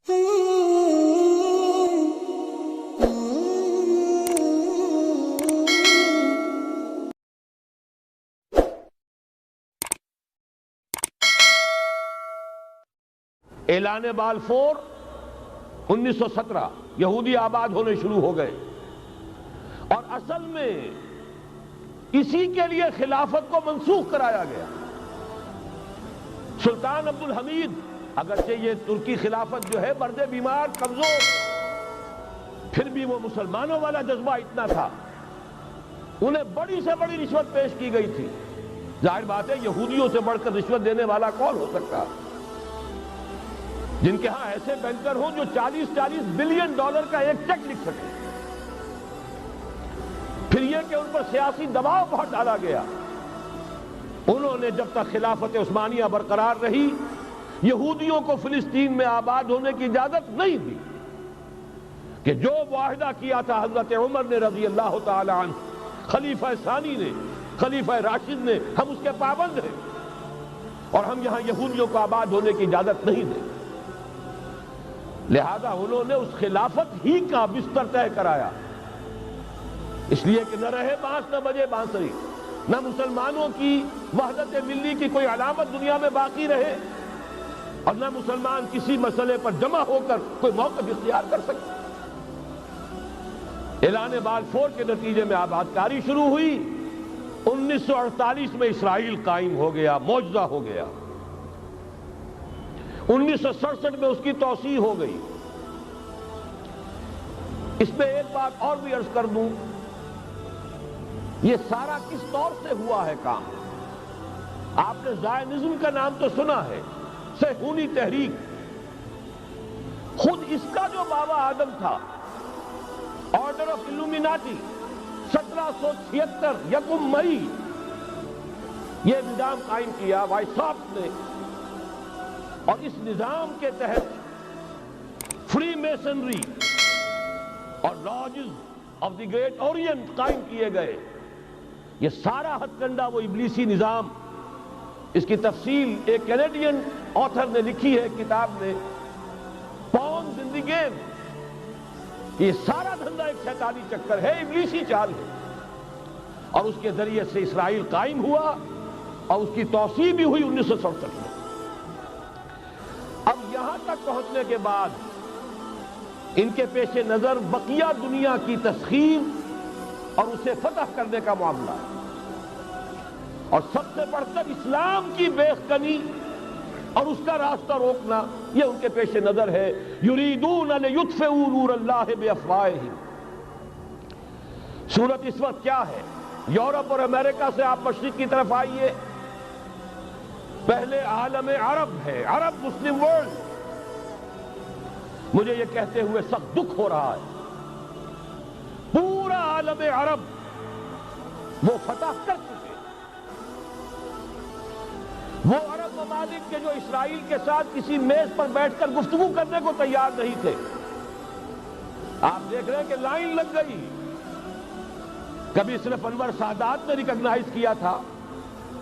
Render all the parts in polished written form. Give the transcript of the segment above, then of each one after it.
اعلان بالفور 1917 یہودی آباد ہونے شروع ہو گئے، اور اصل میں اسی کے لیے خلافت کو منسوخ کرایا گیا۔ سلطان عبد الحمید، اگرچہ یہ ترکی خلافت جو ہے مرد بیمار کمزور، پھر بھی وہ مسلمانوں والا جذبہ اتنا تھا، انہیں بڑی سے بڑی رشوت پیش کی گئی تھی۔ ظاہر بات ہے یہودیوں سے بڑھ کر رشوت دینے والا کون ہو سکتا، جن کے ہاں ایسے بینکر ہوں جو 40 بلین ڈالر کا ایک چیک لکھ سکیں۔ پھر یہ کہ ان پر سیاسی دباؤ بہت ڈالا گیا۔ انہوں نے جب تک خلافت عثمانیہ برقرار رہی، یہودیوں کو فلسطین میں آباد ہونے کی اجازت نہیں دی، کہ جو معاہدہ کیا تھا حضرت عمر نے رضی اللہ تعالی عنہ، خلیفہ ثانی نے، خلیفہ راشد نے، ہم اس کے پابند ہیں، اور ہم یہاں یہودیوں کو آباد ہونے کی اجازت نہیں دیں۔ لہذا انہوں نے اس خلافت ہی کا بستر طے کرایا، اس لیے کہ نہ رہے بانس نہ بجے بانسری، نہ مسلمانوں کی وحدت ملی کی کوئی علامت دنیا میں باقی رہے، اور نہ مسلمان کسی مسئلے پر جمع ہو کر کوئی موقف اختیار کر سکے۔ اعلان بالفور کے نتیجے میں آباد کاری شروع ہوئی۔ 1948 میں اسرائیل قائم ہو گیا، معجزہ ہو گیا۔ 1967 میں اس کی توسیع ہو گئی۔ اس میں ایک بات اور بھی عرض کر دوں، یہ سارا کس طور سے ہوا ہے کام؟ آپ نے زائنزم کا نام تو سنا ہے، صہیونی تحریک۔ خود اس کا جو بابا آدم تھا، آرڈر آف الومیناٹی، 1776 یکم مئی، یہ نظام قائم کیا وائساپ نے، اور اس نظام کے تحت فری میسنری اور lodges of the great Orient قائم کیے گئے۔ یہ سارا ہتھ کنڈا وہ ابلیسی نظام، اس کی تفصیل ایک کینیڈین آتھر نے لکھی ہے کتاب میں، پاونز ان دی گیم۔ یہ سارا دھندا ایک شیطانی چکر ہے، ابلیسی چال ہے، اور اس کے ذریعے سے اسرائیل قائم ہوا، اور اس کی توسیع بھی ہوئی 1967 میں۔ اب یہاں تک پہنچنے کے بعد ان کے پیش نظر بقیہ دنیا کی تسخیر اور اسے فتح کرنے کا معاملہ ہے، اور سب سے بڑھ کر اسلام کی بیخ-کنی اور اس کا راستہ روکنا، یہ ان کے پیش نظر ہے۔ یریدون لیطفئوا نور اللہ بافواہہم۔ صورت اس وقت کیا ہے؟ یورپ اور امریکہ سے آپ مشرق کی طرف آئیے، پہلے عالم عرب ہے، عرب مسلم ورلڈ۔ مجھے یہ کہتے ہوئے سخت دکھ ہو رہا ہے، پورا عالم عرب وہ فتح کر چکے، وہ عرب ممالک کے جو اسرائیل کے ساتھ کسی میز پر بیٹھ کر گفتگو کرنے کو تیار نہیں تھے۔ آپ دیکھ رہے ہیں کہ لائن لگ گئی۔ کبھی صرف انور سادات نے ریکگنائز کیا تھا،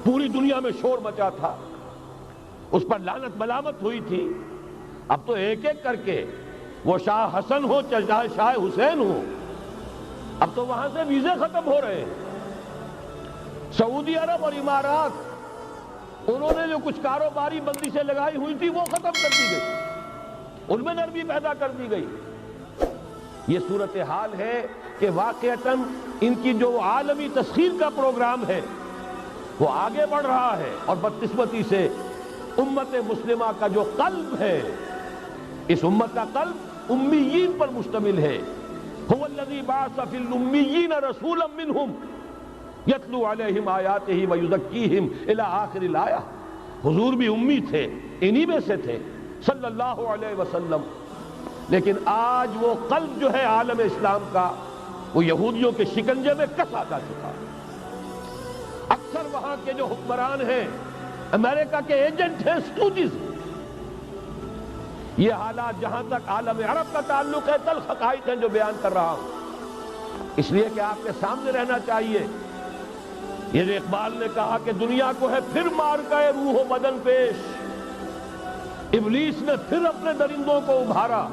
پوری دنیا میں شور مچا تھا، اس پر لعنت ملامت ہوئی تھی۔ اب تو ایک ایک کر کے، وہ شاہ حسن ہو چاہے شاہ حسین ہو، اب تو وہاں سے ویزے ختم ہو رہے ہیں۔ سعودی عرب اور امارات، انہوں نے جو کچھ کاروباری بندشیں لگائی ہوئی تھی وہ ختم کر دی گئی، ان میں نرمی پیدا کر دی گئی۔ یہ صورتحال ہے کہ واقعتاً ان کی جو عالمی تسخیر کا پروگرام ہے وہ آگے بڑھ رہا ہے، اور بدقسمتی سے امت مسلمہ کا جو قلب ہے، اس امت کا قلب امیین پر مشتمل ہے۔ هو الذی بعث فی الامیین رسولا منہم یتلو علیہم آیاتہ ویزکیہم الی آخر الآیہ۔ حضور بھی امی تھے، انہی میں سے تھے صلی اللہ علیہ وسلم، لیکن آج وہ قلب جو ہے عالم اسلام کا، وہ یہودیوں کے شکنجے میں کسا جا چکا۔ اکثر وہاں کے جو حکمران ہیں، امریکہ کے ایجنٹ ہیں، سٹوجز۔ یہ حالات جہاں تک عالم عرب کا تعلق ہے، تلخ حقائق ہیں جو بیان کر رہا ہوں، اس لیے کہ آپ کے سامنے رہنا چاہیے۔ یہ جو اقبال نے کہا کہ دنیا کو ہے پھر مار گئے روح و بدن پیش، ابلیس نے پھر اپنے درندوں کو ابھارا،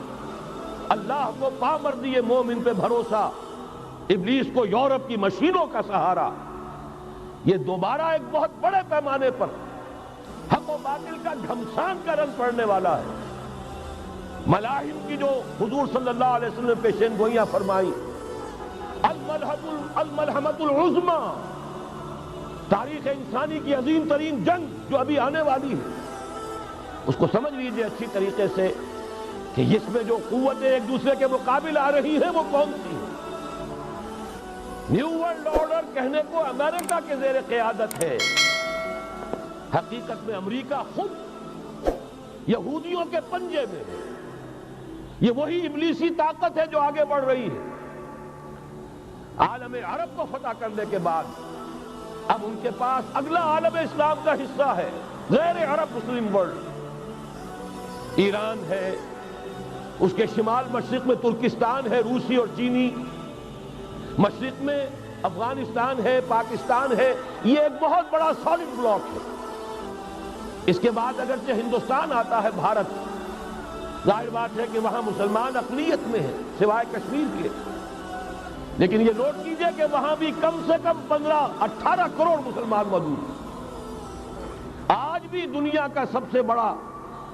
اللہ کو پامردی مومن پہ بھروسہ، ابلیس کو یورپ کی مشینوں کا سہارا۔ یہ دوبارہ ایک بہت بڑے پیمانے پر حق و باطل کا گھمسان کا رنگ پڑنے والا ہے۔ ملاحم کی جو حضور صلی اللہ علیہ وسلم نے پیشین گوئیاں فرمائی، الملحمۃ العظمیٰ، تاریخ انسانی کی عظیم ترین جنگ جو ابھی آنے والی ہے، اس کو سمجھ لیجئے اچھی طریقے سے کہ اس میں جو قوتیں ایک دوسرے کے مقابل آ رہی ہیں وہ کون سی ہیں۔ نیو ورلڈ آرڈر کہنے کو امریکہ کے زیر قیادت ہے، حقیقت میں امریکہ خود یہودیوں کے پنجے میں ہے۔ یہ وہی ابلیسی طاقت ہے جو آگے بڑھ رہی ہے۔ عالم عرب کو فتح کرنے کے بعد اب ان کے پاس اگلا عالم اسلام کا حصہ ہے، غیر عرب مسلم ورلڈ۔ ایران ہے، اس کے شمال مشرق میں ترکستان ہے، روسی اور چینی، مشرق میں افغانستان ہے، پاکستان ہے۔ یہ ایک بہت بڑا سالڈ بلاک ہے۔ اس کے بعد اگرچہ ہندوستان آتا ہے، بھارت، ظاہر بات ہے کہ وہاں مسلمان اقلیت میں ہیں سوائے کشمیر کے، لیکن یہ نوٹ کیجئے کہ وہاں بھی کم سے کم 15-18 کروڑ مسلمان موجود ہیں۔ آج بھی دنیا کا سب سے بڑا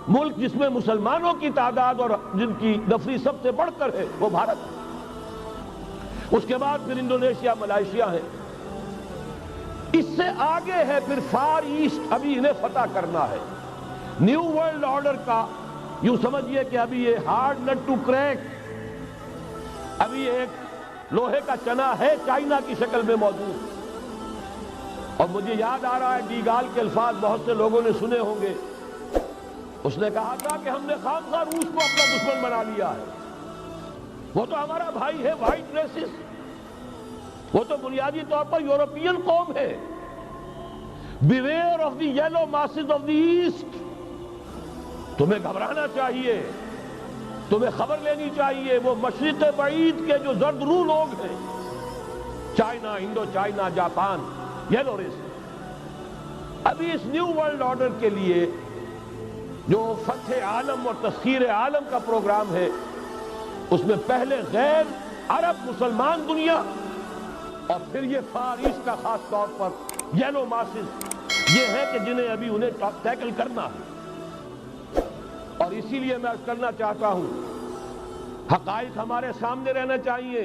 ملک جس میں مسلمانوں کی تعداد اور جن کی نفری سب سے بڑھ کر ہے وہ بھارت ہے۔ اس کے بعد پھر انڈونیشیا، ملائیشیا ہے، اس سے آگے ہے پھر فار ایسٹ، ابھی انہیں فتح کرنا ہے۔ نیو ورلڈ آرڈر کا یوں سمجھئے کہ ابھی یہ ہارڈ نٹ ٹو کریک، ابھی ایک لوہے کا چنا ہے چائنا کی شکل میں موجود۔ اور مجھے یاد آ رہا ہے ڈی گال کے الفاظ بہت سے لوگوں نے سنے ہوں گے، اس نے کہا تھا کہ ہم نے خام خواہ روس کو اپنا دشمن بنا لیا ہے، وہ تو ہمارا بھائی ہے، وائٹ ریسس، وہ تو بنیادی طور پر یورپین قوم ہے۔ Beware of the yellow masses of the East, تمہیں گھبرانا چاہیے، تمہیں خبر لینی چاہیے۔ وہ مشرق بعید کے جو زرد رو لوگ ہیں، China, Indochina, Japan, yellow race, ابھی اس نیو ورلڈ آرڈر کے لیے جو فتح عالم اور تسخیر عالم کا پروگرام ہے، اس میں پہلے غیر عرب مسلمان دنیا اور پھر یہ فار ایسٹ کا خاص طور پر یلو ماسز، یہ ہے کہ جنہیں ابھی انہیں ٹیکل کرنا ہے۔ اور اسی لیے میں کرنا چاہتا ہوں، حقائق ہمارے سامنے رہنا چاہیے۔